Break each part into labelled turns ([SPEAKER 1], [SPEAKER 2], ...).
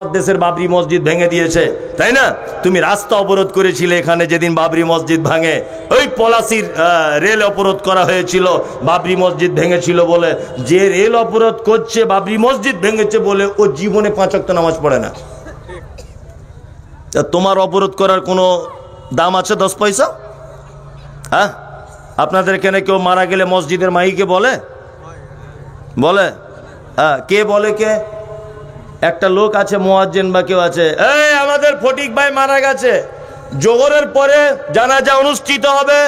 [SPEAKER 1] দেশের বাবরি মসজিদ ভেঙে দিয়েছে, তাই না? তুমি রাস্তা অবরোধ করেছিলে এখানে যেদিন বাবরি মসজিদ ভাঙে, ওই পলাশির রেল অবরোধ করা হয়েছিল বাবরি মসজিদ ভেঙেছিল বলে। যে রেল অবরোধ করছে বাবরি মসজিদ ভেঙেছে বলে ও জীবনে 5 ওয়াক্ত নামাজ পড়ে না। তোমার অবরোধ করার কোনো দাম আছে 10 পয়সা? হ্যাঁ, আপনাদের এখানে কেউ মারা গেলে মসজিদের মাইকে বলে? হ্যাঁ, কে বলে? কে? একটা লোক আছে মুয়াজ্জিন বা কেউ আছে, এই আমাদের ফটিক ভাই মারা গেছে, জোহরের পরে জানাজা অনুষ্ঠিত হবে,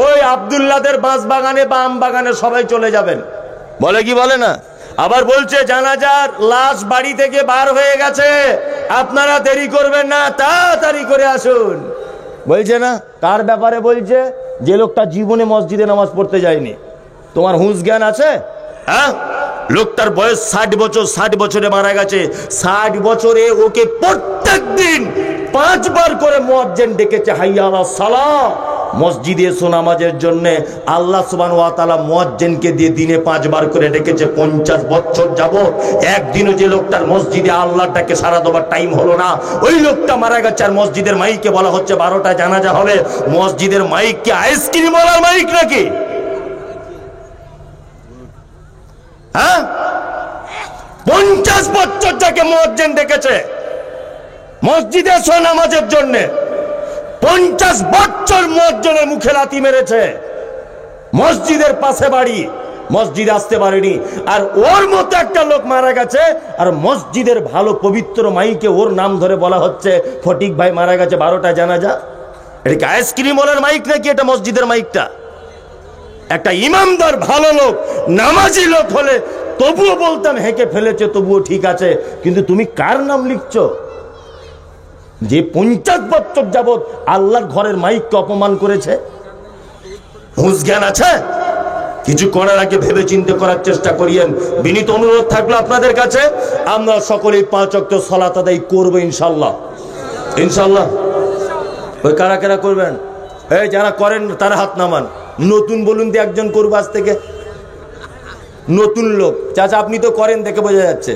[SPEAKER 1] ওই আব্দুল্লাহদের বাঁশ বাগানে বা আম বাগানে সবাই চলে যাবেন, বলে কি বলে না? আবার বলছে জানাজার লাশ বাড়ি থেকে বার হয়ে গেছে, আপনারা দেরি করবেন না, তাড়াতাড়ি করে আসুন, বলছে না? কার ব্যাপারে বলছে? যে লোকটা জীবনে মসজিদে নামাজ পড়তে যায়নি। তোমার হুঁশ জ্ঞান আছে? হ্যাঁ, লোকটার বয়স 60 বছর, 60 বছরে মারা গেছে। 60 বছরে ওকে প্রত্যেক দিন 5 বার করে মুয়াজ্জিন ডেকেছে, হাইয়া আলাস সালাহ, মসজিদে এসো নামাজের জন্য। আল্লাহ সুবহানাহু ওয়া তাআলা মুয়াজ্জিনকে দিয়ে দিনে 5 বার করে ডেকেছে 50 বছর যাবত। একদিনও যে লোকটার মসজিদে আল্লাহর ডাকে সারা দেবার টাইম হলো না, ওই লোকটা মারা গেছে। আর মসজিদের মাইকে বলা হচ্ছে 12টা জানাজা হবে। মসজিদের মাইক কি আইসক্রিম ওয়ালার মাইক নাকি? হ্যাঁ, 50 বছর যাকে মুয়াজ্জিন ডেকেছে মসজিদে এসো নামাজের জন্য, 50 বছর মুয়াজ্জিনের মুখে লাথি মেরেছে। মসজিদের পাশে বাড়ি, মসজিদে আসতে পারেনি। আর ওর মতো একটা লোক মারা গেছে, আর মসজিদের ভালো পবিত্র মাইকে ওর নাম ধরে বলা হচ্ছে ফটিক ভাই মারা গেছে, 12টা জানাজা। এটা কি আইসক্রিম ওয়ালার মাইক নাকি এটা মসজিদের মাইকটা? একটা ইমানদার ভালো লোক, নামাজি লোক হলে তবুও বলতাম হেঁকে ফেলেছে, তবুও ঠিক আছে। কিন্তু তুমি কার নাম লিখছো? যে 50 বছর যাবত আল্লাহর ঘরের মাইককে অপমান করেছে। হুঁশ জ্ঞান আছে? কিছু করার আগে ভেবে চিন্তে করার চেষ্টা করিয়েন। বিনীত অনুরোধ থাকলো আপনাদের কাছে, আমরা সকলেই 5 ওয়াক্ত সালাত আদায় করবো ইনশাল্লাহ। ইনশাল্লাহ। ওই কারা কারা করবেন? এই যারা করেন তারা হাত নামান। নতুন বলুন তো একজন করবো আজ থেকে, নতুন লোক। চাচা আপনি তো করেন দেখে বোঝা যাচ্ছে।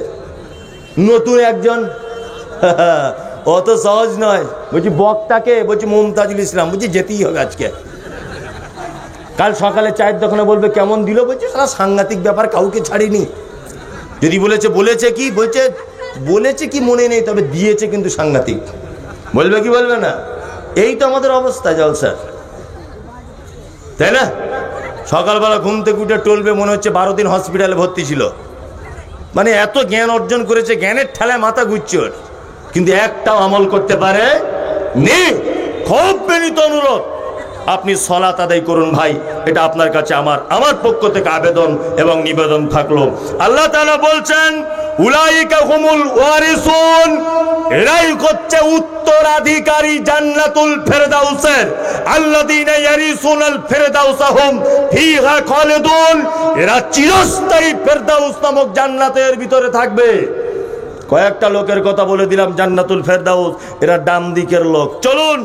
[SPEAKER 1] নতুন একজন, অত সহজ নয়। বলছি বক্তাকে, বলছি মুমতাজুল ইসলাম, বলছি যেতেই হবে আজকে। কাল সকালে চায়ের দোকানে বলবে কেমন দিল, বলছে সারা সাংঘাতিক ব্যাপার, কাউকে ছাড়িনি। যদি বলেছে কি বলেছে কি মনে নেই, তবে দিয়েছে কিন্তু সাংঘাতিক, বলবে কি বলবে না? এই তো আমাদের অবস্থা জলসার, তাই না? সকালবেলা ঘুম থেকে উঠে টলবে, মনে হচ্ছে 12 দিন হসপিটালে ভর্তি ছিল। মানে এত জ্ঞান অর্জন করেছে, জ্ঞানের ঠেলায় মাথা ঘুরছে ওর, কিন্তু একটাও আমল করতে পারে নি। খুব বিনীত অনুরোধ, আপনি সালাত আদায় করুন ভাই, এটা আপনার কাছে আমার পক্ষ থেকে আবেদন এবং নিবেদন থাকলো। আল্লাহ তাআলা বলছেন উলাইকা হুমুল ওয়ারিসুন, এরাই হচ্ছে উত্তরাধিকারী জান্নাতুল ফেরদাউসের। আল্লাযীনা ইয়ারিসুনাল ফেরদাউসা হুম ফিহা খালিদুন, এরা চিরস্থায়ী ফেরদাউস নামক জান্নাতের ভিতরে থাকবে। কয়েকটা লোকের কথা বলে দিলাম জান্নাতুল ফেরদাউস, এরা ডান দিকের লোক। চলুন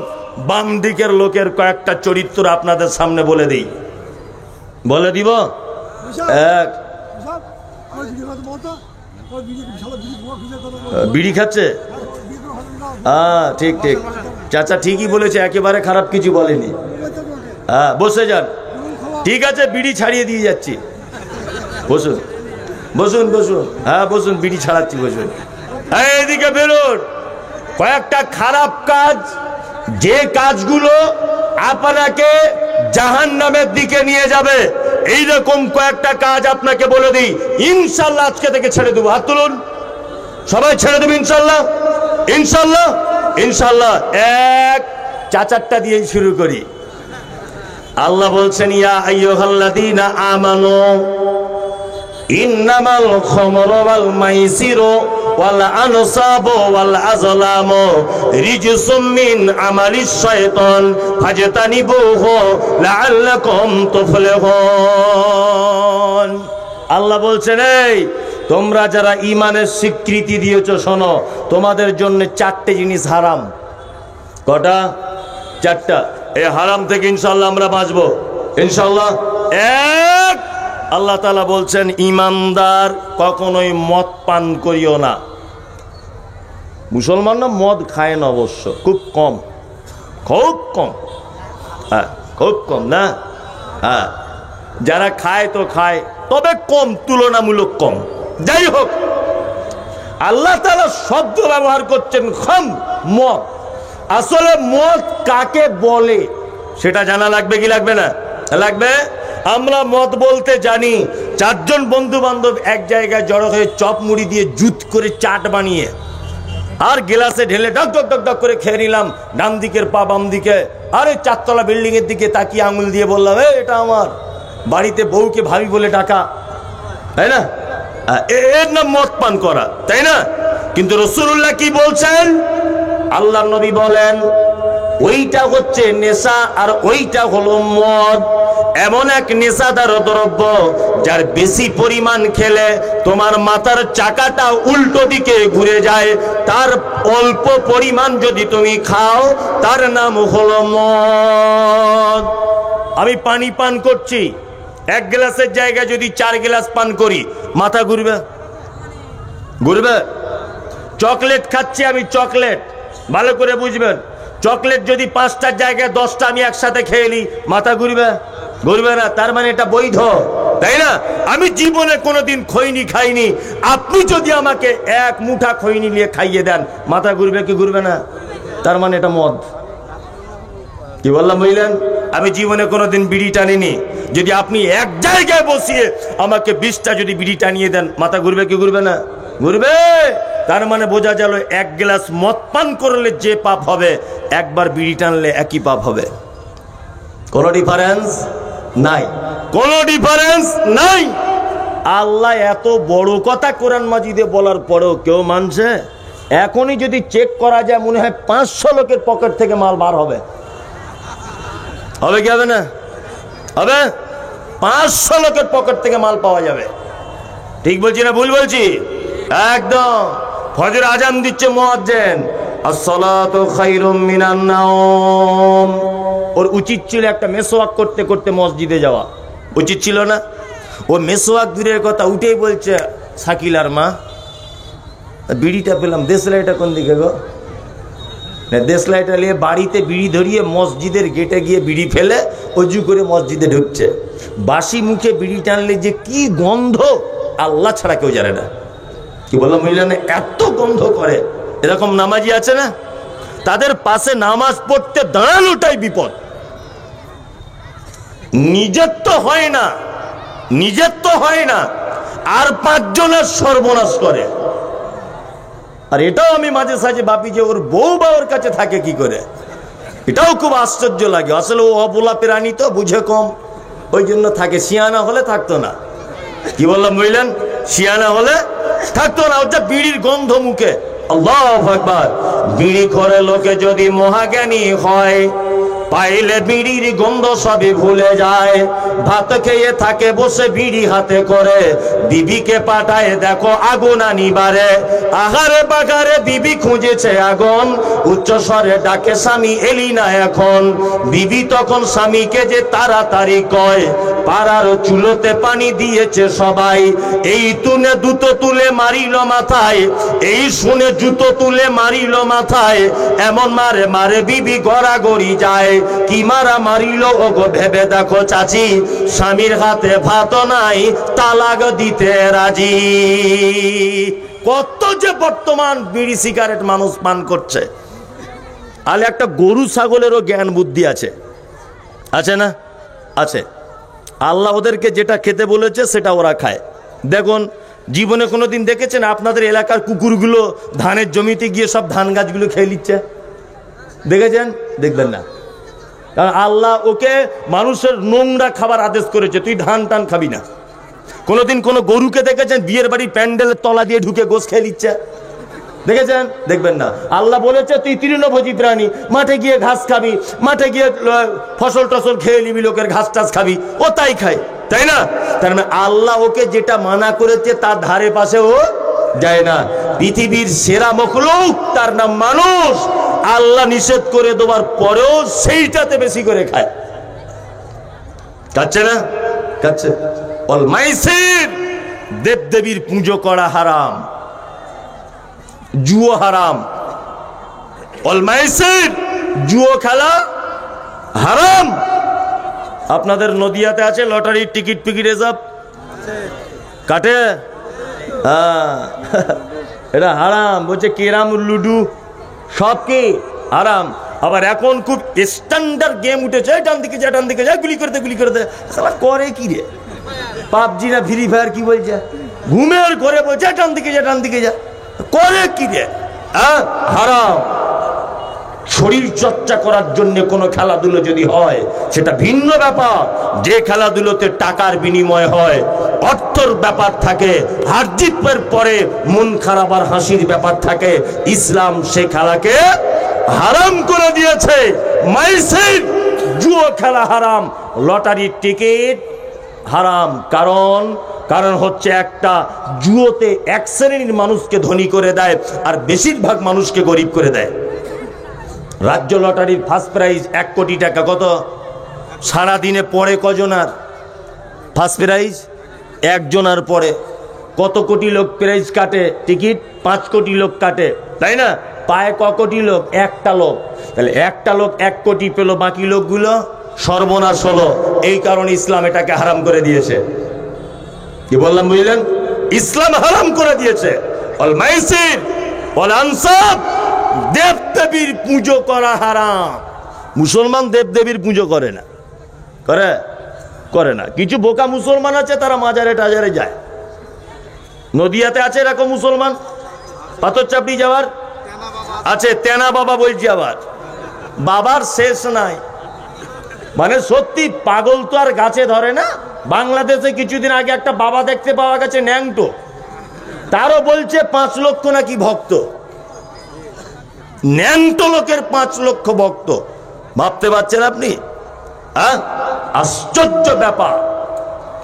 [SPEAKER 1] বাম দিকের লোকের কয়েকটা চরিত্র আপনাদের সামনে বলে দিই। বলে দিব। এক, বিড়ি খাচ্ছে। হ্যাঁ ঠিক ঠিক, চাচা ঠিকই বলেছে, একেবারে খারাপ কিছু বলেনি। হ্যাঁ বসে যান, ঠিক আছে, বিড়ি ছাড়িয়ে দিয়ে যাচ্ছি। বসুন বসুন বসুন, হ্যাঁ বসুন, বিড়ি ছাড়াচ্ছি, বসুন। এইদিকে বেরোন। কয়েকটা খারাপ কাজ, যে কাজগুলো আপনাকে জাহান্নামের দিকে নিয়ে যাবে, এইরকম কয়েকটা কাজ আপনাকে বলে দিই। ইনশাল্লাহ আজকে থেকে ছেড়ে দেবো। হাত তুলুন, সবাই ছেড়ে দেবো ইনশাল্লাহ। ইনশাল্লাহ ইনশাল্লাহ। এক, চাচারটা দিয়েই শুরু করি। আল্লাহ বলছেন ইয়া আইয়ুহাল্লাযীনা আমানু ইন্নামাল খামরু ওয়াল মাইসিরু ওয়াল আনসাবু ওয়াল আযলামু রিজসুম মিন আমালিশ শাইতান ফাজতানিবুহু লাআল্লাকুম তুফলিহুন। আল্লাহ বলছেন এই তোমরা যারা ঈমানের স্বীকৃতি দিয়েছো, শোনো, তোমাদের জন্য 4টে জিনিস হারাম। কটা? 4টা। এই হারাম থেকে ইনশাআল্লাহ আমরা বাঁচবো ইনশাআল্লাহ। এক, আল্লাহ তাআলা বলছেন ইমানদার কখনোই মদ পান করিও না। মুসলমানরা মদ খায় না, অবশ্য খুব কম, খুব কম, হ্যাঁ খুব কম না, হ্যাঁ যারা খায় তো খায়, তবে কম, তুলনামূলক কম। যাই হোক, আল্লাহ তাআলা শব্দ ব্যবহার করছেন খাম, মদ। আসলে মদ কাকে বলে সেটা জানা লাগবে কি লাগবে না? লাগবে। আমরা মদ বলতে জানি চারজন বন্ধু বান্ধব এক জায়গায় জড়ো হয়ে চপ মুড়ি দিয়ে জুত করে চাট বানিয়ে আর গ্লাসে ঢেলে ডক ডক ডক ডক করে খেয়ে নিলাম, ডান দিকের পা বাম দিকে, আরে চারতলা বিল্ডিং এর দিকে তাকিয়ে আঙুল দিয়ে বললাম এটা আমার, বাড়িতে বউকে ভাবি বলে ডাকা, তাই না? এর নাম মদ পান করা, তাই না? কিন্তু রাসূলুল্লাহ কি বলছেন? আল্লাহর নবী বলেন ওইটা হচ্ছে নেশা আর ওইটা হলো মদ। এমন এক নেশাদার দ্রব্য যার বেশি পরিমাণ খেলে তোমার মাথার চাকাটা উল্টো দিকে ঘুরে যায়, তার অল্প পরিমাণ যদি তুমি খাও তার নাম হলো মদ। আমি পানি পান করছি, এক গ্লাসের জায়গায় যদি 4 গ্লাস পান করি মাথা ঘুরবে, ঘুরবে। চকলেট খাচ্ছি আমি, চকলেট ভালো করে বুঝবেন, চকলেট যদি 5টার জায়গায় 10টা আমি একসাথে খেয়ে নিই মাথা ঘুরবে, ঘুরবে না? তার মানে এটা বৈধ, তাই না? আমি জীবনে কোনোদিন খৈনি খাইনি, আপনি যদি আমাকে এক মুঠা খৈনি নিয়ে খাইয়ে দেন মাথা ঘুরবে কি ঘুরবে না? তার মানে এটা মদ। কি বললাম বুঝলেন? আমি জীবনে কোনোদিন বিড়ি টানিনি, যদি আপনি এক জায়গায় বসিয়ে আমাকে 20টা যদি বিড়ি টানিয়ে দেন মাথা ঘুরবে কি ঘুরবে না? ঘুরবে। তার মানে বোঝা গেল এক গ্লাস মদ পান করলে যে পাপ হবে, একবার বিড়ি টানলে একই পাপ হবে। কোনো ডিফারেন্স নাই, কোনো ডিফারেন্স নাই। আল্লাহ এত বড় কথা কোরআন মাজিদে বলার পরেও কেউ মানছে? এখনই যদি চেক করা যায় মনে হয় 500 লোকের পকেট থেকে মাল বার হবে। হবে কি হবে না? হবে। 500 লোকের পকেট থেকে মাল পাওয়া যাবে। ঠিক বলছি না ভুল বলছি? একদম। ফজর আজান দিচ্ছে মুয়াজ্জিন, আসসালাতু খায়রুম মিনান নাওম। ওর উচিত ছিল একটা মেসওয়াক করতে করতে মসজিদে যাওয়া, উচিত ছিল না? ও মেসওয়াক দূরের কথা, উঠেই বলছে শাকিলার মা বিড়িটা পেলাম, দেশলাইটা কোন দিকে গো? দেশলাইটা নিয়ে বাড়িতে বিড়ি ধরিয়ে মসজিদের গেটে গিয়ে বিড়ি ফেলে অজু করে মসজিদে ঢুকছে। বাসি মুখে বিড়ি টানলে যে কি গন্ধ আল্লাহ ছাড়া কেউ জানে না। কি বললাম বুঝলেন? এত গন্ধ করে। এরকম নামাজি আছে না, তাদের পাশে নামাজ পড়তে দাঁড়ানোটাই বিপদ। নিজের তো হয় না, নিজের তো হয় না, আর 5 জনের সর্বনাশ করে। আর এটাও আমি মাঝে সাঝে ভাবি যে ওর বউ বা ওর কাছে থাকে কি করে, এটাও খুব আশ্চর্য লাগে। আসলে ও অবলা প্রাণী তো, বুঝে কম, ওই জন্য থাকে। শিয়ানা হলে থাকতো না। কি বললাম বুঝলেন? শিয়ানা হলে থাকতো না। ওটা বিড়ির গন্ধ মুখে, আল্লাহু আকবার। বিড়ি করে লোকে যদি মহাজ্ঞানী হয়, পাইলে বিড়ির গন্ধ সবই ভুলে যায়। ভাত খেয়ে থাকে বসে বিড়ি হাতে করে, বিবিকে পাঠায় দেখো আগুন আনিবারে। আহারে বাগারে বিবি খুঁজেছে আগুন, উচ্চ স্বরে ডাকে স্বামী এলি না এখন। বিবি তখন স্বামীকে যে তাড়াতাড়ি কয়, পাড়ার চুলোতে পানি দিয়েছে সবাই। এই তুনে দুটো তুলে মারিল মাথায়, এই শুনে জুতো তুলে মারিল মাথায়। এমন মারে মারে বিবি গড়াগড়ি যায়। কি মারা মারিল ওগো ভেবে দেখো চাচি, স্বামীর হাতে ভাত নাই তালাক দিতে রাজি। কত যে বর্তমান বিড়ি সিগারেট মানুষ পান করছে। আলে একটা গরু ছাগলেরও জ্ঞান বুদ্ধি আছে, আছে না? আছে। আল্লাহ ওদেরকে যেটা খেতে বলেছে সেটা ওরা খায়। দেখুন, জীবনে কোনোদিন দেখেছেন আপনাদের এলাকার কুকুরগুলো ধানের জমিতে গিয়ে সব ধান গাছগুলো খেয়ে নিচ্ছে? দেখেছেন? দেখবেন না। কারণ আল্লাহ ওকে মানুষের নোংরা খাবার আদেশ করেছে, তুই ধান টান খাবি না। কোনোদিন কোনো গরুকে দেখেছেন বিয়ের বাড়ির প্যান্ডেলের তলা দিয়ে ঢুকে গোশ খেয়ে নিচ্ছে? দেখেছেন? দেখবেন না। আল্লাহ বলেছে তুই তৃণভোজী প্রাণী, মাঠে গিয়ে ঘাস খাবি, মাঠে গিয়ে ফসল টসল খেয়ে নিবি, লোকের ঘাস টাস খাবি। ও তাই খায়, তাই না? তার মানে আল্লাহ ওকে যেটা মানা করেছে তার ধারে পাশে ও যায় না। পৃথিবীর সেরা মখলুক, তার নাম মানুষ, আল্লাহ নিষেধ করে দেওয়ার পরেও সেইটাতে বেশি করে খায়। খাচ্ছে না? খাচ্ছে। অল মাইসির, দেবদেবীর পুজো করা হারাম, জুয়ো হারাম, ওয়াল মাইসির, জুয়ো খেলা হারাম। আপনাদের নদিয়াতে আছে লটারির টিকিট ফিকিট এসব কাটে? হ্যাঁ, এটা হারাম। বলছে কেরাম লুডু সব কি হারাম। আবার এখন খুব স্ট্যান্ডার্ড গেম উঠেছে, ডান দিকে যা, ডান দিকে যা, গুলি করে দে, গুলি করে দে। সালা করে কি রে? পাবজি না ফ্রি ফায়ার কি বলছে? ঘুমের ঘরে বলছে ডান দিকে যা, ডান দিকে যা, করে কি রে? হারাম। শরীর চর্চা করার জন্য কোনো খেলাধুলো যদি হয় সেটা ভিন্ন ব্যাপার। যে খেলাধুলোতে টাকার বিনিময় হয়, অর্থর ব্যাপার থাকে, হার জিতের পরে মন খারাপ আর হাসির ব্যাপার থাকে, ইসলাম সে খেলাকে হারাম করে দিয়েছে। মাইসির, জুয়ো খেলা হারাম, লটারির টিকিট হারাম। কারণ হচ্ছে একটা, জুয়োতে এক শ্রেণীর মানুষকে ধনী করে দেয় আর বেশিরভাগ মানুষকে গরিব করে দেয়। রাজ্য লটারির ফার্স্ট প্রাইজ 1 কোটি টাকা। কত? সারাদিনে পড়ে কজনার ফার্স্ট প্রাইজ? একজনার পড়ে। কত কোটি লোক প্রাইজ কাটে টিকিট? 5 কোটি লোক কাটে, তাই না? পায় ক কোটি লোক? একটা লোক। তাহলে একটা লোক 1 কোটি পেল, বাকি লোকগুলো সর্বনাশ হলো। এই কারণে ইসলাম এটাকে হারাম করে দিয়েছে। কি বললাম বুঝলেন? ইসলাম হারাম করে দিয়েছে। ওয়াল মাইসির ওয়াল আনসাব, দেবদেবীর পুজো করা হারাম। মুসলমান দেবদেবীর পুজো করে না, করে না। কিছু বোকা মুসলমান আছে, তারা মাজারে টাজারে যায়। নদিয়াতে আছে এরকম মুসলমান, পাথর চাপড়ি যাওয়ার আছে, তেনা বাবা বলছি। আবার বাবার শেষ নাই, মানে সত্যি পাগল তো আর গাছে ধরে না। বাংলাদেশে কিছুদিন আগে একটা বাবা দেখতে পাওয়া গেছে, ন্যাংটো। তারও বলছে 5 লক্ষ নাকি ভক্ত। ন্যাংটো লোকের 5 লক্ষ ভক্ত, ভাবতে পারছেন আপনি? আশ্চর্য ব্যাপার।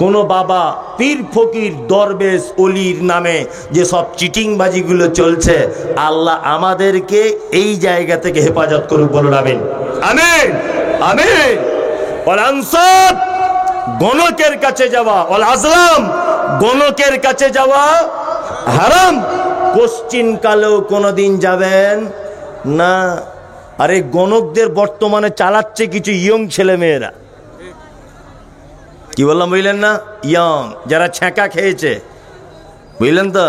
[SPEAKER 1] কোন বাবা, পীর ফকির, দরবেশ, অলির নামে যে সব চিটিংবাজিগুলো চলছে, আল্লাহ আমাদেরকে এই জায়গা থেকে হেফাজত করুক, বলুন আমিন। আমিন, আমিন। ওয়াল আনসাব, গণকের কাছে যাওয়া, ওয়াল আজলাম, গণকের কাছে যাওয়া হারাম। কোশ্চিন কালেও কোনোদিন যাবেন না। আরে গণকদের বর্তমানে চালাচ্ছে কিছু ইয়ং ছেলে মেয়েরা। কি বললাম বুঝলেন না? ইয়ং, যারা ছ্যাঁকা খেয়েছে, বুঝলেন তো?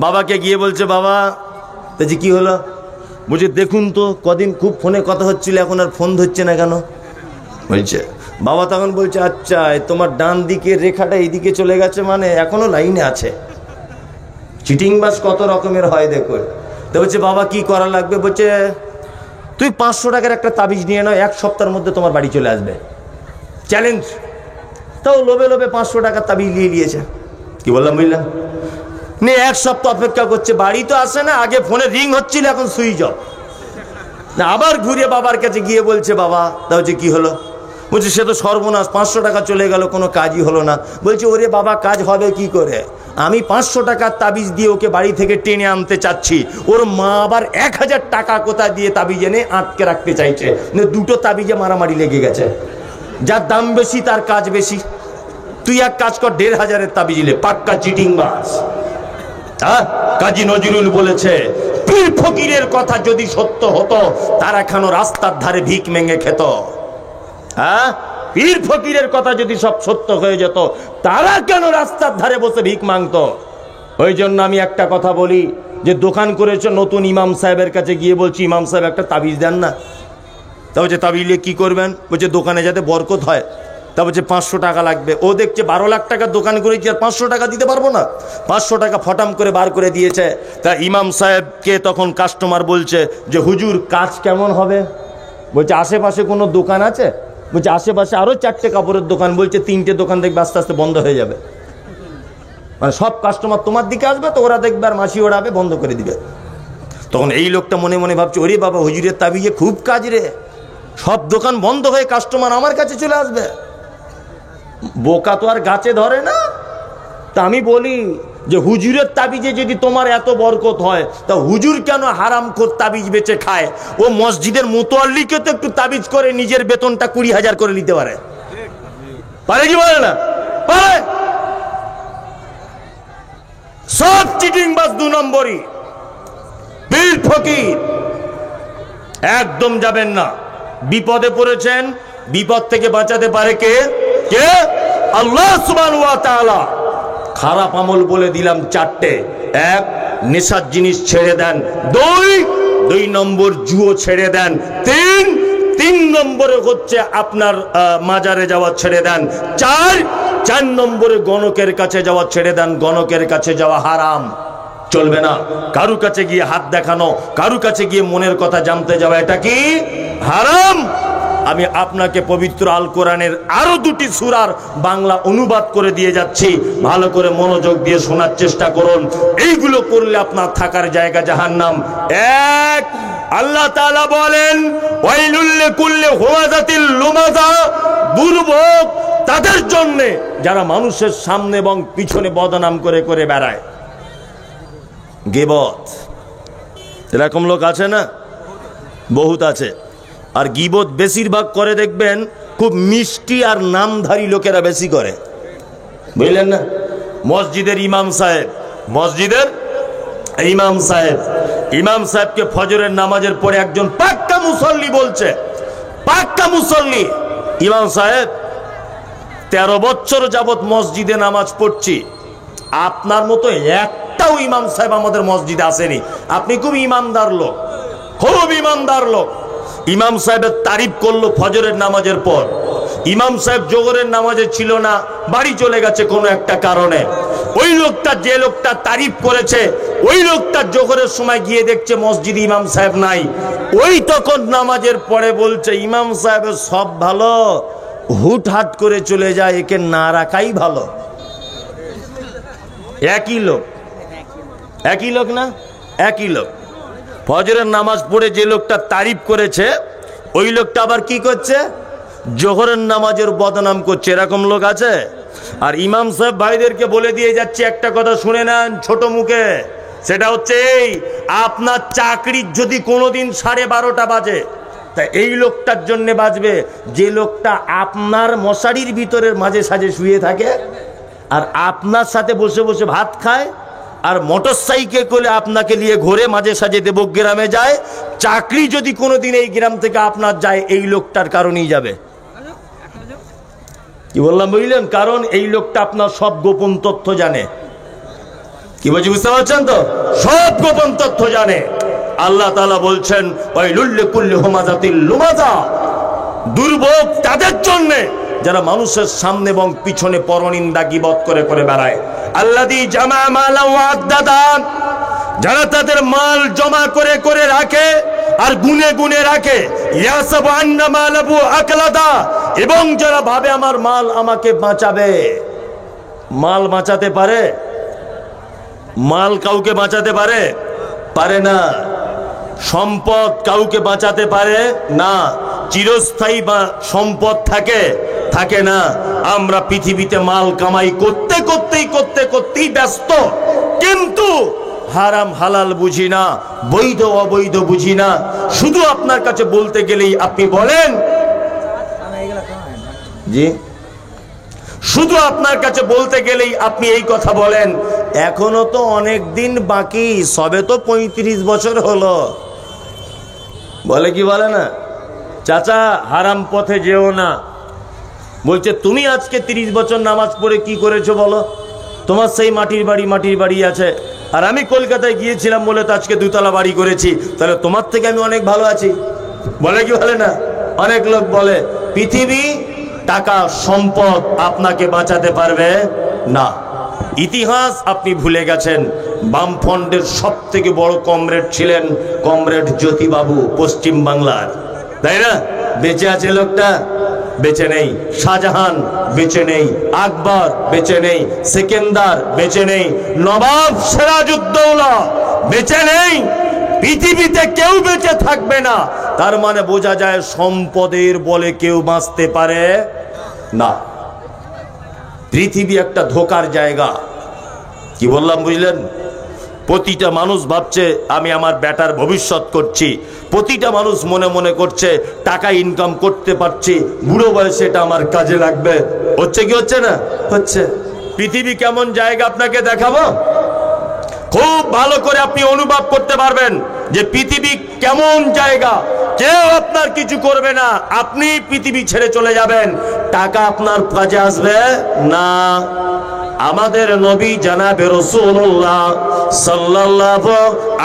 [SPEAKER 1] বাবাকে গিয়ে বলছে, বাবা বলছি কি হলো? বলছে দেখুন তো, কদিন খুব ফোনে কথা হচ্ছিল, এখন আর ফোন ধরছে না কেন? বলছে বাবা তখন বলছে, আচ্ছা তোমার ডান দিকের রেখাটা এইদিকে চলে গেছে, মানে এখনো লাইনে আছে। চিটিং বাস কত রকমের হয় দেখুন। তো বলছে বাবা কি করা লাগবে? বলছে তুই 500 টাকার একটা তাবিজ নিয়ে নাও, 1 সপ্তাহের মধ্যে তোমার বাড়ি চলে আসবে, চ্যালেঞ্জ। তাও লোভে লোভে 500 টাকার তাবিজ নিয়ে নিয়েছে। কি বললাম বুঝলাম? নিয়ে 1 সপ্তাহ অপেক্ষা করছে, বাড়ি তো আসে না। আগে ফোনে রিং হচ্ছিল, এখন সুইচ অফ। না, আবার ঘুরে বাবার কাছে গিয়ে বলছে, বাবা তা হচ্ছে কি হলো? বলছে সে তো সর্বনাশ, 500 টাকা চলে গেল, কোনো কাজই হলো না। বলছে ওরে বাবা, কাজ হবে কি করে? আমি 500 টাকার তাবিজ দিয়ে ওকে বাড়ি থেকে টেনে আনতে চাচ্ছি, ওর মা আবার 1000 টাকা কোথা দিয়ে তাবিজ এনে আটকে রাখতে চাইছে। দুটো তাবিজে মারামারি লেগে গেছে। যার দাম বেশি তার কাজ বেশি। তুই এক কাজ কর, 1500-এর তাবিজ লে, পাক্কা চিটিং বাস। কাজী নজরুল বলেছে, পীর ফকিরের কথা যদি সত্য হতো, তারা কেন রাস্তার ধারে ভিক মেঙে খেত? পীর ফকিরের কথা যদি সব সত্য হয়ে যেত, তারা কেন রাস্তার ধারে বসে ভিক মাংতো? ওই জন্য আমি একটা কথা বলি, যে দোকান করেছে নতুন ইমাম সাহেবের কাছে গিয়ে বলছি, ইমাম সাহেব একটা তাবিজ দেন না। তা বলছে তাবিজ কি করবেন? বলছে দোকানে যাতে বরকত হয়। তা বলছে 500 টাকা লাগবে। ও দেখছে 12 লাখ টাকার দোকান করেছি, আর 500 টাকা দিতে পারবো না। 500 টাকা ফটাম করে বার করে দিয়েছে। তা ইমাম সাহেবকে তখন কাস্টমার বলছে যে হুজুর কাজ কেমন হবে? বলছে আশেপাশে কোনো দোকান আছে? বলছে আশেপাশে আরো 4টে কাপড়ের দোকান। বলছে 3টে দোকান দেখবে আস্তে আস্তে বন্ধ হয়ে যাবে, মানে সব কাস্টমার তোমার দিকে আসবে, তো ওরা দেখবে আর মাছি ওড়াবে, বন্ধ করে দিবে। তখন এই লোকটা মনে মনে ভাবছে, ওরে বাবা, হুজুরের তাবিজে খুব কাজ রে, সব দোকান বন্ধ হয়ে কাস্টমার আমার কাছে চলে আসবে। বোকা তো আর গাছে ধরে না। তা আমি বলি যে হুজুরের তাবিজে যদি তোমার এত বরকত হয়, তা হুজুর কেন হারামখোর তাবিজ বেচে খায়? ও মসজিদের মুতোয়াল্লিকে তো একটু তাবিজ করে নিজের বেতনটা 20,000 করে নিতে পারে, পারে কি বলে না? পারে। সব চিটিং বাস 2 নম্বরই। পীর ফকির একদম যাবেন না। বিপদে পড়েছেন, বিপদ থেকে বাঁচাতে পারে কে? কে? আল্লাহ সুবহানাহু ওয়া তাআলা। খারাপ আমল বলে দিলাম চারটে। এক, নেশার জিনিস ছেড়ে দেন। দুই নম্বর জুয়ো ছেড়ে দেন। তিন নম্বরে হচ্ছে আপনার মাজারে যাওয়া ছেড়ে দেন। চার নম্বরে গণকের কাছে যাওয়া ছেড়ে দেন। গণকের কাছে যাওয়া হারাম, চলবে না। কারু কাছে গিয়ে হাত দেখানো, কারু কাছে গিয়ে মনের কথা জানতে যাওয়া, এটা কি? হারাম। আমি আপনাকে পবিত্র আল কোরআনের আরো দুটি সূরার বাংলা অনুবাদ করে দিয়ে যাচ্ছি, ভালো করে মনোযোগ দিয়ে শোনার চেষ্টা করুন। এইগুলো করলে আপনার থাকার জায়গা জাহান্নাম। এক, আল্লাহ তাআলা বলেন ওয়াইলুল লিকুল্লি হুমাযাতিল লুমাযা, দুর্ভোগ তাদের জন্য যারা মানুষের সামনে এবং পিছনে বদনাম করে করে বেড়ায়। গীবত, এরকম লোক আছে না? বহুত আছে। আর গীবত বেশিরভাগ করে দেখবেন খুব মিষ্টি আর নামধারী লোকেরা বেশি করে, বুঝলেন না? মসজিদের ইমাম সাহেব, মসজিদের ইমাম সাহেবকে ফজরের নামাজের পরে একজন পাক্কা মুসল্লি বলছে, পাক্কা মুসল্লি, ইমাম সাহেব 13 বছর যাবত মসজিদে নামাজ পড়ছি, আপনার মতো একটাও ইমাম সাহেব আমাদের মসজিদে আসেনি। আপনি খুব ইমানদার লোক, খুব ইমানদার লোক। ইমাম সাহেবের তারিফ করলো ফজরের নামাজের পর। ইমাম সাহেব জোহরের নামাজে ছিল না, বাড়ি চলে গেছে কোনো একটা কারণে। ওই লোকটা, যে লোকটা তারিফ করেছে, ওই লোকটা জোহরের সময় গিয়ে দেখছে মসজিদে ইমাম সাহেব নাই। ওই তখন নামাজের পরে বলছে ইমাম সাহেবের সব ভালো, হুটহাট করে চলে যায়, একে না রাখাই ভালো। একই লোক, একই লোক না? একই লোক। ফজরের নামাজ পড়ে যে লোকটা তারিফ করেছে, ওই লোকটা আবার কি করছে? জোহরের নামাজের বদনাম করছে। এরকম লোক আছে। আর ইমাম সাহেব ভাইদেরকে বলে দিয়ে যাচ্ছে, একটা কথা শুনে নেন ছোট মুখে, সেটা হচ্ছে এই, আপনার চাকরির যদি কোনোদিন 12:30 বাজে, তা এই লোকটার জন্য বাজবে যে লোকটা আপনার মশারির ভিতরের মাঝে সাঝে শুয়ে থাকে আর আপনার সাথে বসে বসে ভাত খায় আর মোটর সাইকেল করে আপনাকে নিয়ে ঘুরে মাঝে সাঝে দেবগ্রামে যায়। চাকরি যদি কোনোদিন এই গ্রাম থেকে আপনার যায়, এই লোকটার কারণেই যাবে। কি বললাম বুঝলেন? কারণ এই লোকটা আপনার সব গোপন তথ্য জানে। কি বলছি বুঝতে পারছেন তো? সব গোপন তথ্য জানে। আল্লাহ তাআলা বলছেন ওয়াইলুল লিকুল্লি হুমাযাতিল লুমাযা, দুর্ভোগ তাদের জন্য যারা মানুষের সামনে এবং পিছনে পরনিন্দা গীবত করে করে বেড়ায়। আল্লাযী জামা মালা ওয়া আদ্দাদা, যারা তাদের মাল জমা করে করে রাখে আর গুনে গুনে রাখে। ইয়াসাবু আন্না মালাহু আকলাদা, এবং যারা ভাবে আমার মাল আমাকে বাঁচাবে। মাল বাঁচাতে পারে? মাল কাউকে বাঁচাতে পারে? পারে না। সম্পদ কাউকে বাঁচাতে পারে না। চিরস্থায়ী সম্পদ থাকে? থাকে না। আমরা পৃথিবীতে মাল কামাই করতেই ব্যস্ত, কিন্তু হারাম হালাল বুঝি না, বৈধ অবৈধ বুঝি না। শুধু আপনার কাছে বলতে গেলেই আপনি বলেন জি, শুধু আপনার কাছে বলতে গেলেই আপনি এই কথা বলেন, এখনো তো অনেক দিন বাকি, সবে তো 35 বছর হলো। বলে কি বলে না, চাচা হারাম পথে যেও না। বলছে তুমি আজকে 30 বছর নামাজ পড়ে কি করেছো বলো? তোমার সেই মাটির বাড়ি আছে, আর আমি কলকাতায় গিয়েছিলাম বলে তো আজকে 2 তলা বাড়ি করেছি, তাহলে তোমার থেকে আমি অনেক ভালো আছি। বলে কি বলে না? অনেক লোক বলে। পৃথিবী, টাকা, সম্পদ আপনাকে বাঁচাতে পারবে না। ইতিহাস আপনি ভুলে গেছেন। বামফ্রন্টের সব থেকে বড় কমরেড ছিলেন কমরেড জ্যোতিবাবু, পশ্চিম বাংলার, তাই না? বেঁচে আছে লোকটা? বেঁচে নেই। শাহজাহান বেঁচে নেই, আকবর বেঁচে নেই, সেকেন্দার বেঁচে নেই, নবাব সিরাজউদ্দৌলা বেঁচে নেই। পৃথিবীতে কেউ বেঁচে থাকবে না। তার মানে বোঝা যায় সম্পদের বলে কেউ বাঁচতে পারে না। পৃথিবী একটা ধোকার জায়গা। কি বললাম বুঝলেন? প্রতিটা মানুষ ভাবছে আমি আমার বেটার ভবিষ্যৎ করছি। প্রতিটা মানুষ মনে মনে করছে টাকা ইনকাম করতে পারছি, বুড়ো বয়সে এটা আমার কাজে লাগবে। হচ্ছে কি হচ্ছে না? হচ্ছে। পৃথিবী কেমন জায়গা আপনাকে দেখাবো। খুব ভালো করে আপনি অনুভব করতে পারবেন যে পৃথিবী কেমন জায়গা। কেউ আপনার কিছু করবে না, আপনি পৃথিবী ছেড়ে চলে যাবেন, টাকা আপনার কাজে আসবে না। আমাদের নবী জনাবে রাসূলুল্লাহ সাল্লাল্লাহু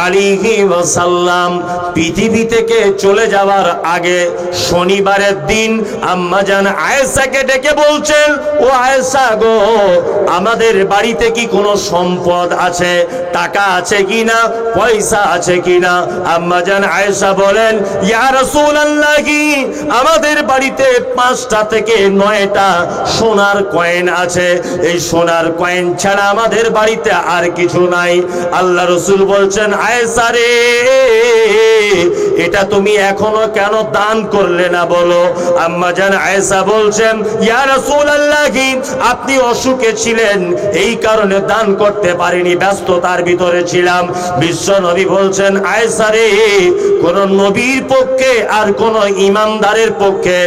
[SPEAKER 1] আলাইহি ওয়াসাল্লাম পৃথিবী থেকে চলে যাওয়ার আগে শনিবারের দিন আম্মাজান আয়েশাকে ডেকে বলছেন, ও আয়েশা গো, আমাদের বাড়িতে কি কোনো সম্পদ আছে, টাকা আছে কিনা, পয়সা আছে কিনা? আম্মাজান আয়েশা বলেন, ইয়া রাসূলুল্লাহ, আমাদের বাড়িতে 5টা থেকে 9টা সোনার কয়েন আছে, এই সোনার কয়েন ছাড়া আমাদের বাড়িতে আর কিছু নাই। আল্লাহ রাসূল বলছেন, আয়েশা রে, এটা তুমি এখনো কেন দান করলে না বলো? আম্মাজান আয়েশা বলছেন, ইয়া রাসূলুল্লাহ, আপনি অসুখে ছিলেন, এই কারণে দান করতে পারিনি, ব্যস্ততার ভিতরে ছিলাম। বিশ্ব নবী বলছেন, আয়েশা রে, কোন নবীর পক্ষে আর কোন ইমানদারের পক্ষে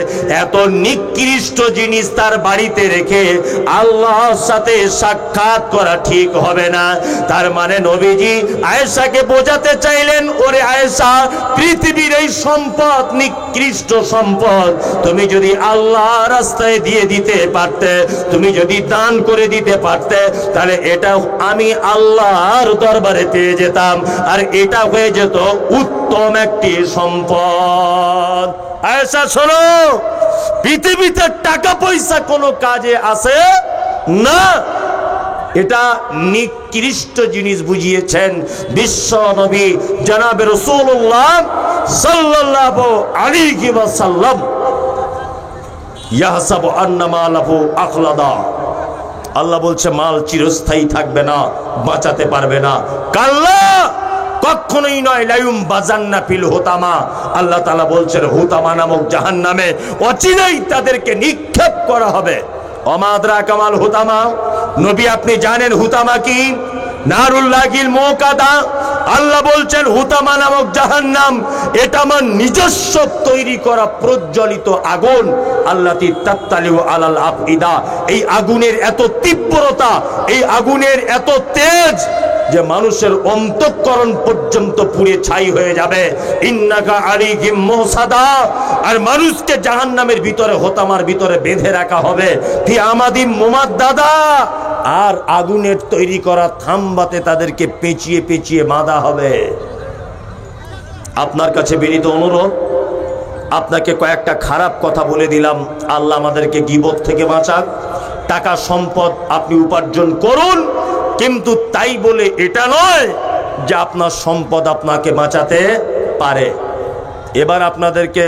[SPEAKER 1] এত নিকৃষ্ট জিনিস তার বাড়িতে রেখে আল্লাহর সাথে সাক্ষাৎ করা ঠিক হবে না। তার মানে নবীজি আয়েশাকে বোঝাতে চাইলেন, ওরে আয়েশা, পৃথিবীর এই সম্পদ, নিকৃষ্ট সম্পদ, তুমি যদি আল্লাহর রাস্তায় দিয়ে দিতে পারতে, তুমি যদি দান করে দিতে পারতে, তাহলে এটা আমি আল্লাহর দরবারে পেয়ে যেতাম, আর এটা হয়ে যেত উত্তম একটি সম্পদ। আয়েশা শোনো, পৃথিবীতে টাকা পয়সা কোনো কাজে আসে না, এটা নিকৃষ্ট জিনিস বুঝিয়েছেন বিশ্ব নবী জনাবে রাসূলুল্লাহ সাল্লাল্লাহু আলাইহি ওয়াসাল্লাম। ইয়াহসাবু আন্না মালাহু আখলাদা, আল্লাহ বলছে মাল চিরস্থায়ী থাকবে না, বাঁচাতে পারবে না। কাল্লা, কখনোই নয়, লায়ুম বাজান্না ফিল হুতামা, আল্লাহ তাআলা বলছেন হুতামা নামক জাহান্নামে অচিরেই তাদেরকে নিক্ষেপ করা হবে। অমাদ্রা কামাল হুতামা, নবী আপনি জানেন হুতামা কি? নারুল্লাহিল মুকাদা, আল্লাহ বলছেন হুতামা নামক জাহান্নাম, এটা আমার নিজস্ব তৈরি করা প্রজ্বলিত আগুন। আল্লাতি তাত্তালিউ আলাল আফইদা, এই আগুনের এত তীব্রতা, এই আগুনের এত তেজ যে মানুষের অন্তঃকরণ পর্যন্ত পুড়ে ছাই হয়ে যাবে। ইন্নাকা আলাইহিম মুসাদা, আর মানুষকে জাহান্নামের ভিতরে, হোতামার ভিতরে বেঁধে রাখা হবে। ফি আমাদিম মুমাদ্দাদা, আর আগুনের তৈরি করা থাম্বাতে তাদেরকে পেঁচিয়ে পেঁচিয়ে বাঁধা হবে। আপনার কাছে বিনীত অনুরোধ, আপনাকে কয়েকটা খারাপ কথা বলে দিলাম, আল্লাহ আমাদেরকে গীবত থেকে বাঁচাক। টাকা সম্পদ আপনি উপার্জন করুন, কিন্তু তাই বলে এটা নয় যে আপনার সম্পদ আপনাকে বাঁচাতে পারে। এবার আপনাদেরকে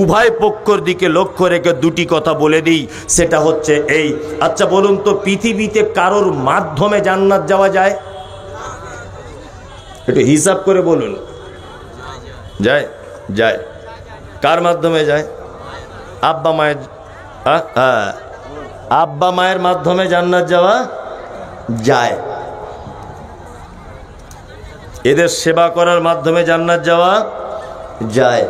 [SPEAKER 1] উভয় পক্ষের দিকে লক্ষ্য রেখে দুটি কথা বলে দিই, সেটা হচ্ছে এই, আচ্ছা বলুন তো, পৃথিবীতে কারোর মাধ্যমে জান্নাত যাওয়া যায়? একটু হিসাব করে বলুন। যায়? যায়। কার মাধ্যমে যায়? আব্বা মায়ের, হ্যাঁ, আব্বা মায়ের মাধ্যমে জান্নাত যাওয়া যায়। এদের সেবা করার মাধ্যমে জান্নাত যাওয়া যায়।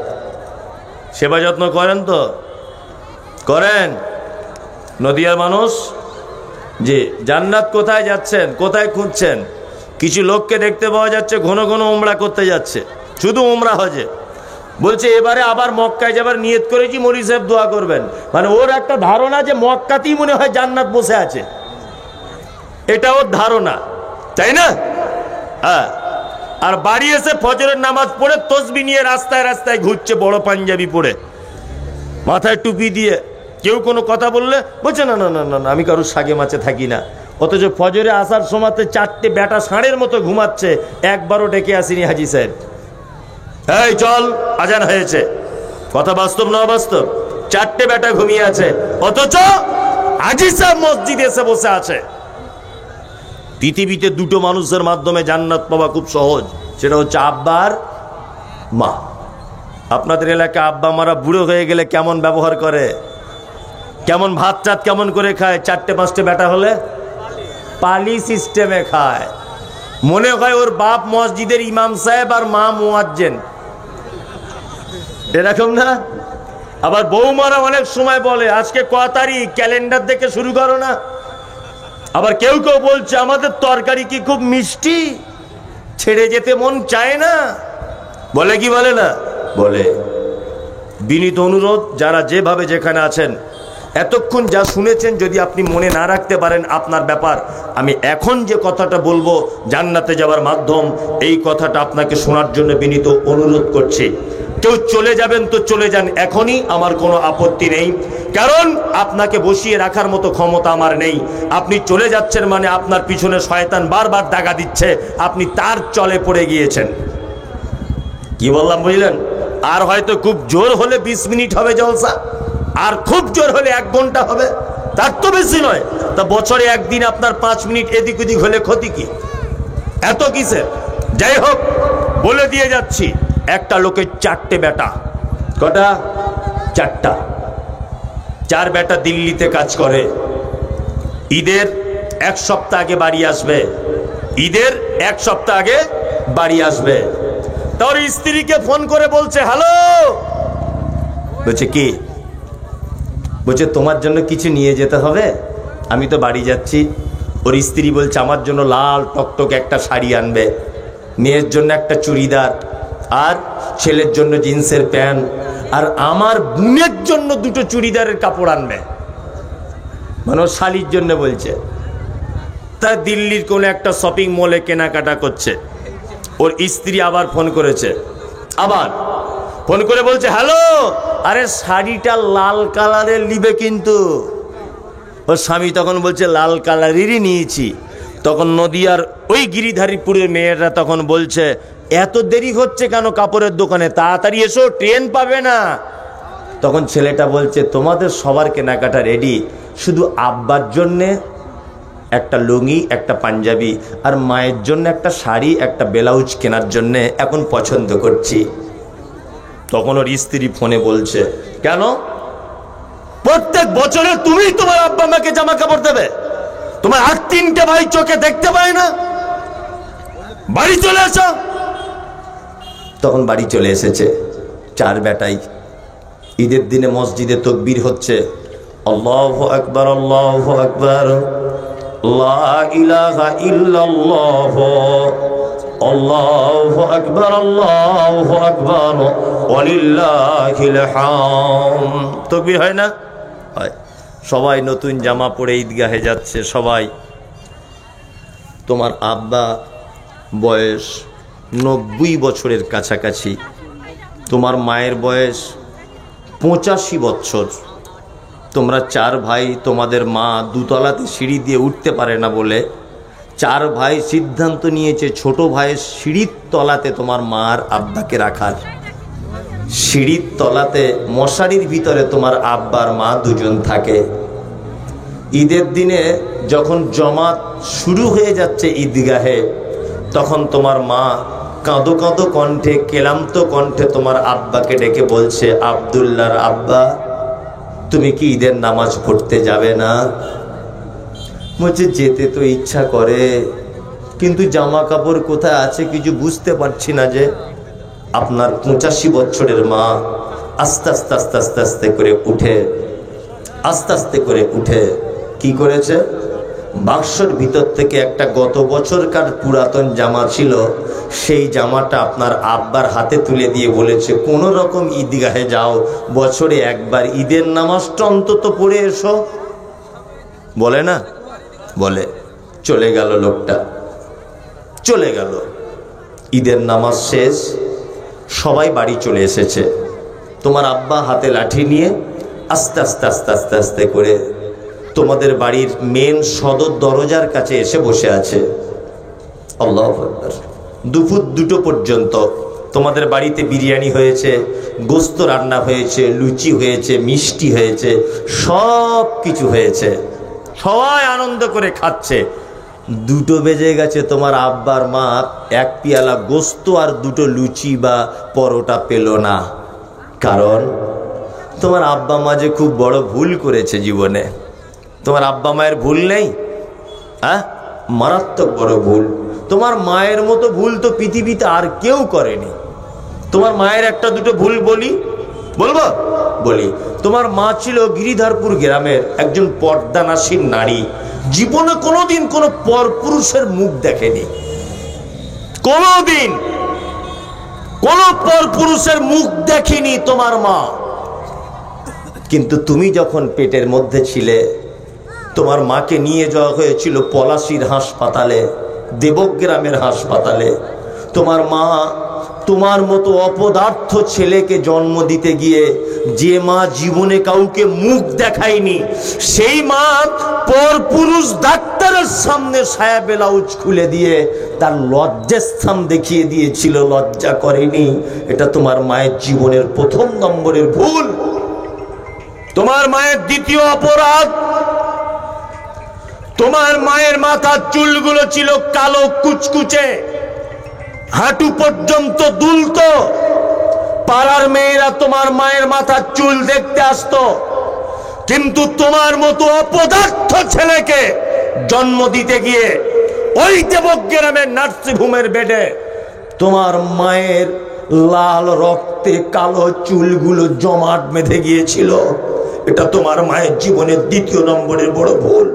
[SPEAKER 1] সেবা যত্ন করেন তো? করেন? নদিয়ার মানুষ, যে জান্নাত কোথায় যাচ্ছেন, কোথায় খুঁজছেন? কিছু লোককে দেখতে পাওয়া যাচ্ছে ঘন ঘন উমরা করতে যাচ্ছে, শুধু উমরা হজে, বলছে এবারে আবার মক্কায় যাবার নিয়ত করেছি, মৌলভী সাহেব দোয়া করবেন। মানে ওর একটা ধারণা যে মক্কাতেই মনে হয় জান্নাত বসে আছে, এটা ওর ধারণা, তাই না? হ্যাঁ। আর বাড়ি এসে ফজরের নামাজ পড়ে তসবি নিয়ে রাস্তায় রাস্তায় ঘুরছে, বড় পাঞ্জাবি পরে, মাথায় টুপি দিয়ে। কেউ কোনো কথা বললে বলছে না না না না, আমি কারোর সাগে মাছে থাকি না। অথচ ফজরে আসার সময়তে 4টে বেটা ষাঁড়ের মতো ঘুমাচ্ছে, একবারও ডেকে আসেনি হাজি সাহেব, এই চল আজান হয়েছে। কথা বাস্তব না অবাস্তব? 4টে বেটা ঘুমিয়ে আছে, অথচ হাজি সাহেব মসজিদে এসে বসে আছে। পৃথিবীতে দুটো মানুষের মাধ্যমে জান্নাত পাওয়া খুব সহজ, সেটা হচ্ছে আব্বা আর মা। আপনাদের এলাকায় আব্বা মারা বুড়ো হয়ে গেলে কেমন ব্যবহার করে, কেমন ভাত চাত কেমন করে খায়? 4টে 5টে বেটা হলে পালি সিস্টেমে খায়। মনে হয় ওর বাপ মসজিদের ইমাম সাহেব আর মা মুয়াজ্জিন, এরকম না? আবার বৌমারা অনেক সময় বলে আজকে ক তারিখ, ক্যালেন্ডার দেখে শুরু করো না। আবার কেউ কেউ বলছে আমাদের তরকারি কি খুব মিষ্টি, ছেড়ে যেতে মন চায় না, বলে কি বলে না? বলে। বিনীত অনুরোধ, যারা যেভাবে যেখানে আছেন এতক্ষণ যা শুনেছেন যদি আপনি মনে না রাখতে পারেন আপনার ব্যাপার, আমি এখন যে কথাটা বলবো জান্নাতে যাওয়ার মাধ্যম, এই কথাটা আপনাকে শোনার জন্য বিনীত অনুরোধ করছি। কেউ চলে যাবেন তো চলে যান এখনই, আমার কোনো আপত্তি নেই, কারণ আপনাকে বসিয়ে রাখার মতো ক্ষমতা আমার নেই। আপনি চলে যাচ্ছেন মানে আপনার পিছনে শয়তান বারবার দাগা দিচ্ছে, আপনি তার চলে পড়ে গিয়েছেন। কি বললাম বুঝলেন? আর হয়তো খুব জোর হলে 20 মিনিট হবে জলসা, আর খুব জোর হলে 1 ঘন্টা হবে, তার তো বেশি নয়। তা বছরে একদিন আপনার 5 মিনিট এদিক ওদিক হলে ক্ষতি কি? এত কিসে? যাই হোক, বলে দিয়ে যাচ্ছি, একটা লোকের 4টে বেটা। কটা? 4টা। 4 বেটা দিল্লিতে কাজ করে। ঈদের 1 সপ্তাহ আগে বাড়ি আসবে, ঈদের 1 সপ্তাহ আগে বাড়ি আসবে। তোর স্ত্রীকে ফোন করে বলছে, হ্যালো। বলছে কি? বলছে তোমার জন্য কিছু নিয়ে যেতে হবে, আমি তো বাড়ি যাচ্ছি। ওর স্ত্রী বলছে আমার জন্য লাল টকটক একটা শাড়ি আনবে, মেয়ের জন্য একটা চুড়িদার, আর ছেলের জন্য জিন্সের প্যান্ট, আর আমার বোনের জন্য 2টো চুড়িদারের কাপড় আনবে। মানে ওর শালির জন্য বলছে। তা দিল্লির কোনো একটা শপিং মলে কেনাকাটা করছে। ওর স্ত্রী আবার ফোন করেছে, আবার ফোন করে বলছে, হ্যালো, আরে শাড়িটা লাল কালারের নিবে কিন্তু। ওর স্বামী তখন বলছে লাল কালারেরই নিয়েছি। তখন নদিয়ার ওই গিরিধারীপুরের মেয়েরা তখন বলছে, এত দেরি হচ্ছে কেন কাপড়ের দোকানে, তাড়াতাড়ি এসো, ট্রেন পাবে না। তখন ছেলেটা বলছে, তোমাদের সবার কেনাকাটা রেডি, শুধু আব্বার জন্যে একটা লুঙ্গি, একটা পাঞ্জাবি, আর মায়ের জন্য একটা শাড়ি, একটা ব্লাউজ কেনার জন্যে এখন পছন্দ করছি। তখন ওর স্ত্রী ফোনে বলছে, কেন? প্রত্যেক বছরে তুমি তোমার আব্বা মাকে জামা কাপড় দেবে? তোমার আর 3টে ভাই চোখে দেখতে পায় না? বাড়ি চলে এসো। তখন বাড়ি চলে এসেছে 4 বেটাই। ঈদের দিনে মসজিদে তাকবীর হচ্ছে, আল্লাহু আকবার, আল্লাহু আকবার, লা ইলাহা ইল্লাল্লাহ, আল্লাহু আকবার, আল্লাহু আকবার, ওয়ালিল্লাহিল হামদ। তাকবীর হয় না? হয়। সবাই নতুন জামা পরে ঈদগাহে যাচ্ছে সবাই। তোমার আব্বা বয়স 90 বছরের কাছাকাছি, তোমার মায়ের বয়স 85 বছর। তোমরা 4 ভাই, তোমাদের মা 2 তলাতে সিঁড়ি দিয়ে উঠতে পারে না বলে 4 ভাই সিদ্ধান্ত নিয়েছে ছোট ভাইয়ের সিঁড়ির তলাতে তোমার মার আব্বাকে রাখার। সিঁড়ির তলাতে মশারির ভিতরে তোমার আব্বার মা 2জন থাকে। ঈদের দিনে যখন জমাত শুরু হয়ে যাচ্ছে ঈদগাহে, তখন তোমার মা কাঁদো কাঁদো কণ্ঠে, ক্লান্ত কণ্ঠে তোমার আব্বাকে ডেকে বলছে, আব্দুল্লাহর আব্বা, তুমি কি ঈদের নামাজ পড়তে যাবে না? বলছে যেতে তো ইচ্ছা করে, কিন্তু জামা কাপড় কোথায় আছে কিছু বুঝতে পারছি না। যে আপনার 85 বছরের মা আস্তে আস্তে আস্তে আস্তে আস্তে করে উঠে, আস্তে আস্তে করে উঠে কি করেছে, বাক্সর ভিতর থেকে একটা গত বছরকার পুরাতন জামা ছিল, সেই জামাটা আপনার আব্বার হাতে তুলে দিয়ে বলেছে, কোনো রকম ঈদগাহে যাও, বছরে একবার ঈদের নামাজটা অন্তত পড়ে এসো। বলে না? বলে। চলে গেল লোকটা, চলে গেল। ঈদের নামাজ শেষ, সবাই বাড়ি চলে এসেছে। তোমার আব্বা হাতে লাঠি নিয়ে আস্তে আস্তে আস্তে আস্তে আস্তে করে তোমাদের বাড়ির মেন সদর দরজার কাছে এসে বসে আছে। আল্লাহু আকবার। দুপুর 2টো পর্যন্ত তোমাদের বাড়িতে বিরিয়ানি হয়েছে, গোস্ত রান্না হয়েছে, লুচি হয়েছে, মিষ্টি হয়েছে, সব কিছু হয়েছে, সবাই আনন্দ করে খাচ্ছে। 2টো বেজে গেছে, তোমার আব্বার মা 1 পেয়ালা গোস্ত আর 2টো লুচি বা পরোটা পেল না। কারণ তোমার আব্বা মা যে খুব বড় ভুল করেছে জীবনে। তোমার আব্বা মায়ের ভুল নেই? হ্যাঁ, মারাত্মক বড় ভুল। তোমার মায়ের মতো ভুল তো পৃথিবীতে আর কেউ করেনি। তোমার মায়ের 1-2টো ভুল বলবো? বলি। তোমার মা ছিল গিরিধারপুর গ্রামের একজন পর্দানাসীন নারী। জীবনে কোনোদিন কোনো পরপুরুষের মুখ দেখেনি, কোনোদিন কোনো পরপুরুষের মুখ দেখেনি তোমার মা। কিন্তু তুমি যখন পেটের মধ্যে ছিলে, তোমার মাকে নিয়ে যাওয়া হয়েছিল পলাশীর হাসপাতালে, দেবগ্রামের হাসপাতালে। তোমার মা তোমার মতো অপদার্থ ছেলেকে জন্ম দিতে গিয়ে, যে মা জীবনে কাউকে মুখ দেখায়নি, সেই মা পরপুরুষ ডাক্তারের সামনে সায়া ব্লাউজ খুলে দিয়ে তার লজ্জাস্থান দেখিয়ে দিয়েছিল, লজ্জা করেনি। এটা তোমার মায়ের জীবনের প্রথম নম্বরের ভুল। তোমার মায়ের দ্বিতীয় অপরাধ, তোমার মায়ের মাথার চুলগুলো ছিল কালো কুচকুচে, হাঁটু পর্যন্ত দুলতো। পাড়ার মেয়েরা তোমার মায়ের মাথার চুল দেখতে আসতো, কিন্তু তোমার মতো অপদার্থ ছেলেকে জন্ম দিতে গিয়ে ওই দেবগ্রামের নার্সিংহোমের বেডে তোমার মায়ের লাল রক্তে কালো চুলগুলো জমাট বেঁধে গিয়েছিল। এটা তোমার মায়ের জীবনের দ্বিতীয় নম্বরের বড় ভুল।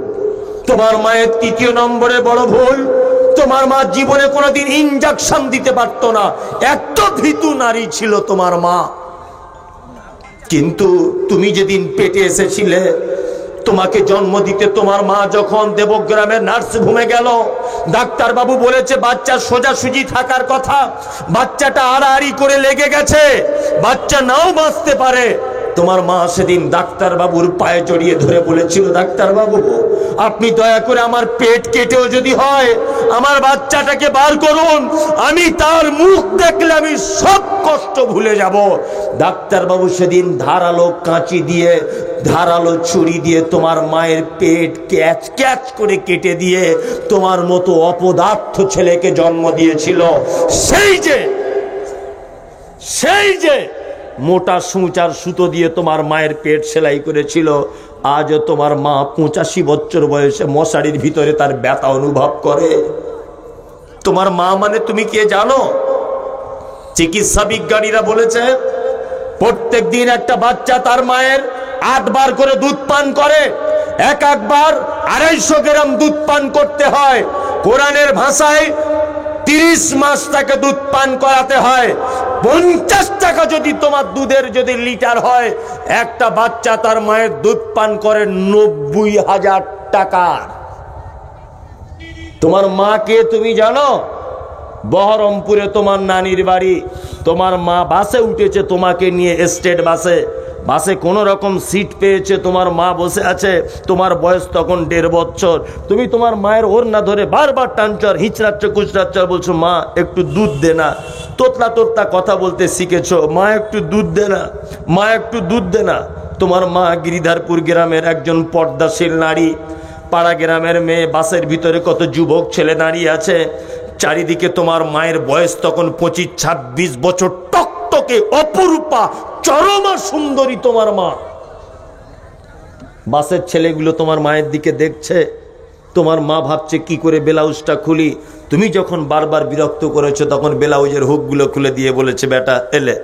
[SPEAKER 1] তোমার মায়ের তৃতীয় নম্বরে বড় ভুল, তোমার মা জীবনে কোনোদিন ইনজেকশন দিতে পারতো না, এত ভীতু নারী ছিল তোমার মা। কিন্তু তুমি যেদিন পেটে এসেছিলে, তোমাকে জন্ম দিতে তোমার মা যখন দেবগ্রামের নার্সিংহোমে গেল, ডাক্তার বাবু বলেছে বাচ্চা সোজাসুজি থাকার কথা, বাচ্চাটা আড়াআড়ি করে লেগে গেছে, বাচ্চা নাও বাঁচতে পারে। তোমার মা সেদিন ডাক্তার বাবুর পায়ে জড়িয়ে ধরে বলেছিল, ডাক্তার বাবু আপনি দয়া করে আমার পেট কেটেও যদি হয় আমার বাচ্চাটাকে বার করুন, আমি তার মুখ দেখলে আমি সব কষ্ট ভুলে যাব। ডাক্তার বাবু সেদিন ধারালো কাঁচি দিয়ে, ধারালো ছুরি দিয়ে তোমার মায়ের পেট ক্যাচ ক্যাচ করে কেটে দিয়ে তোমার মতো অপদার্থ ছেলেকে জন্ম দিয়েছিল। সেই যে মোটা সূচার সুতো দিয়ে তোমার মায়ের পেট সেলাই করেছিল, আজও তোমার মা 85 বছর বয়সে মশারির ভিতরে তার ব্যথা অনুভব করে। তোমার মা মানে তুমি কে জানো? চিকিৎসা বিজ্ঞানীরা বলেছে প্রত্যেক দিন একটা বাচ্চা তার মায়ের 8 বার করে দুধ পান করে, এক বার 250 গ্রাম দুধ পান করতে হয়। কোরআনের ভাষায় 30 মাস তাকে দুধ পান করাতে হয়। 50 টাকা যদি তোমার দুধের যদি লিটার হয়, একটা বাচ্চা তার মায়ের দুধ পান করে 90,000 টাকা। তোমার মাকে তুমি জানো? বহরমপুরে তোমার নানির বাড়ি, তোমার মা বাসে উঠেছে তোমাকে নিয়ে, স্টেট বাসে, বাসে কোন রকম সিট পেয়েছে, তোমার মা বসে আছে, তোমার বয়স তখন 1.5 বছর। তুমি তোমার মায়ের ওড়না ধরে বারবার টানছ আর হিচড়াচ্ছ কুচড়াচ্ছ, বলছো মা একটু দুধ দে না। তোতলা তোতলা কথা বলতে শিখেছো, মা একটু দুধ দে না, মা একটু দুধ দে না। তোমার মা গিরিধারপুর গ্রামের একজন পর্দাশীল নারী, পাড়া গ্রামের মেয়ে, বাসের ভিতরে কত যুবক ছেলে দাঁড়িয়ে আছে, চারিদিকে তোমার মায়ের বয়স তখন 25-26 বছর, টকটকে অপরূপা চরমা সুন্দরী তোমার মা। বাসের ছেলেগুলো তোমার মায়ের দিকে দেখছে, তোমার মা ভাবছে কি করে ব্লাউজটা খুলি। তুমি যখন বারবার বিরক্ত করেছো তখন ব্লাউজের হুকগুলো খুলে দিয়ে বলেছে বেটা এলে,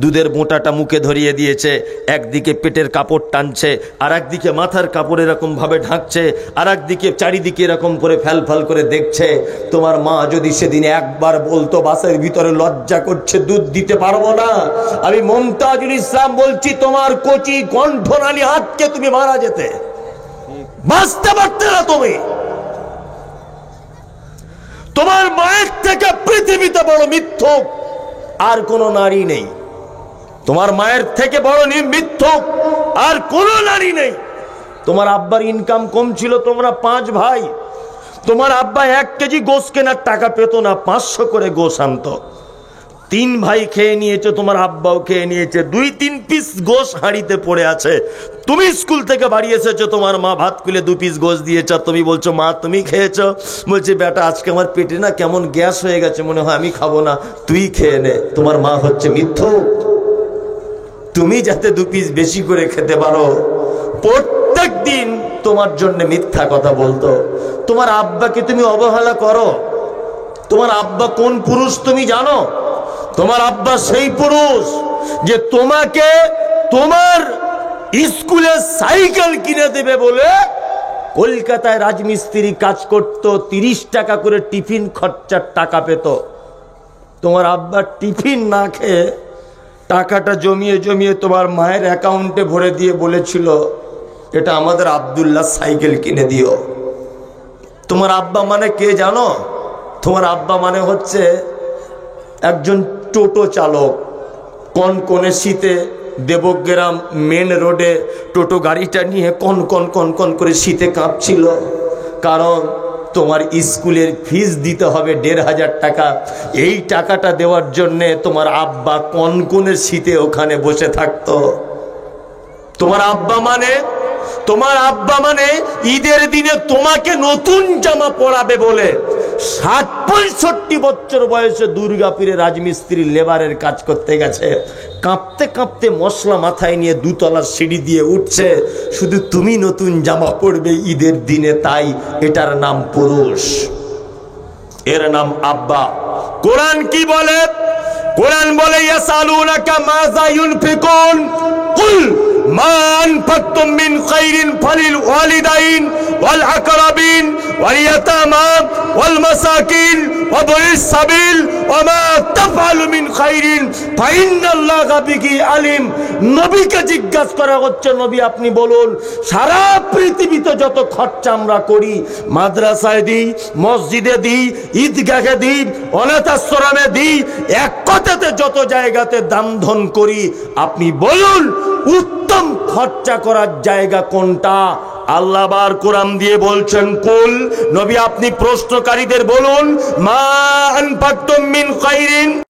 [SPEAKER 1] দুধের মোটাটা মুখে ধরিয়ে দিয়েছে, একদিকে পেটের কাপড় টানছে, আর একদিকে মাথার কাপড় এরকম ভাবে ঢাকছে, আর একদিকে চারিদিকে এরকম করে ফ্যাল ফ্যাল করে দেখছে। তোমার মা যদি সেদিন একবার বলতো বাসের ভিতরে লজ্জা করছে দুধ দিতে পারবো না, আমি মমতাজুল ইসলাম বলছি তোমার কচি কণ্ঠনালী হাতকে তুমি মারা যেতে, বাঁচতে পারতে না তুমি। তোমার মায়ের থেকে পৃথিবীতে বড় মিথ্যুক আর কোন নারী নেই। তোমার মায়ের থেকে বড় মিথ্যুক আর কোন নারী নেই। তোমার আব্বার ইনকাম কম ছিল, তোমরা 5 ভাই, তোমার আব্বা 1 কেজি গোশ কেনার টাকা পেত না, 500 করে গোশ আনতো। 3 ভাই খেয়ে নিয়েছে, তোমার আব্বাও খেয়ে নিয়েছে, 2-3 পিস গোশ হাঁড়িতে পড়ে আছে। তুমি স্কুল থেকে বাড়ি এসেছো, তোমার মা ভাত খুলে 2 পিস গোশ দিয়েছ, তুমি বলছো মা তুমি খেয়েছো? বলছে বেটা আজকে আমার পেটে না কেমন গ্যাস হয়ে গেছে, মনে হয় আমি খাবো না, তুই খেয়ে নে। তোমার মা হচ্ছে মিথ্যুক। তুমি যাতে 2 পিস বেশি করে খেতে পারো, প্রত্যেক দিন তোমার জন্য মিথ্যা কথা বলতো। তোমার আব্বাকে তুমি অবহেলা করো। তোমার আব্বা কোন পুরুষ তুমি জানো? তোমার আব্বা সেই পুরুষ যে তোমাকে তোমার স্কুলে সাইকেল কিনে দেবে বলে কলকাতায় রাজমিস্ত্রি কাজ করত, 30 টাকা করে টিফিন খরচার টাকা পেত। তোমার আব্বা টিফিন না খেয়ে টাকাটা জমিয়ে জমিয়ে তোমার মায়ের অ্যাকাউন্টে ভরে দিয়ে বলেছিল, এটা আমাদের আব্দুল্লাহ সাইকেল কিনে দিও। তোমার আব্বা মানে কে জানো? তোমার আব্বা মানে হচ্ছে একজন টোটো চালক। কনকনে শীতে দেবগ্রাম মেন রোডে টোটো গাড়িটা নিয়ে কন কন কন কন করে শীতে কাঁপছিল, কারণ তোমার স্কুলের ফিস দিতে হবে ১৫০০ টাকা। এই টাকাটা দেওয়ার জন্যে তোমার আব্বা কনকনের শীতে ওখানে বসে থাকতো। তোমার আব্বা মানে ঈদের দিনে তোমাকে নতুন জামা পরাবে বলে ৬০-৬৫ বছর বয়সে দুর্গাপুরে রাজমিস্ত্রি লেবারের কাজ করতে গেছে, কাঁপতে কাঁপতে মশলা মাথায় নিয়ে ২তলার সিঁড়ি দিয়ে উঠছে, শুধু তুমি নতুন জামা পরবে ঈদের দিনে, তাই এটার নাম পুরুষ, এর নাম আব্বা। কোরআন কি বলে? কোরআন বলে ইয়াসালুনাকা মাযা ইউনফিকুন কুল মা আনফাকতুম মিন খাইরিন ফালিল ওয়ালিদাইন ওয়াল আকরাবিন ওয়াল ইয়াতামা ওয়াল মাসাকিন ওয়া ইবনিস সাবিল ওয়া মা তাফআলু মিন খাইরিন ফাইন্নাল্লাহা বিহি আলিম। নবীকে জিজ্ঞাসা করা হচ্ছে, নবী আপনি বলুন, সারা পৃথিবীতে যত খরচা আমরা করি, মাদ্রাসায় দিই, মসজিদে দিই, ঈদগাহে দিই, অনাথ আশ্রমে দিই, এক কথাতে যত জায়গাতে দান ধন করি, আপনি বলুন উত্তম খরচা করার জায়গা কোনটা? আল্লাহ বার কোরআন দিয়ে বলছেন, কুল, নবী আপনি প্রশ্নকারীদের বলুন, মা আনফাকতুম মিন খাইরিন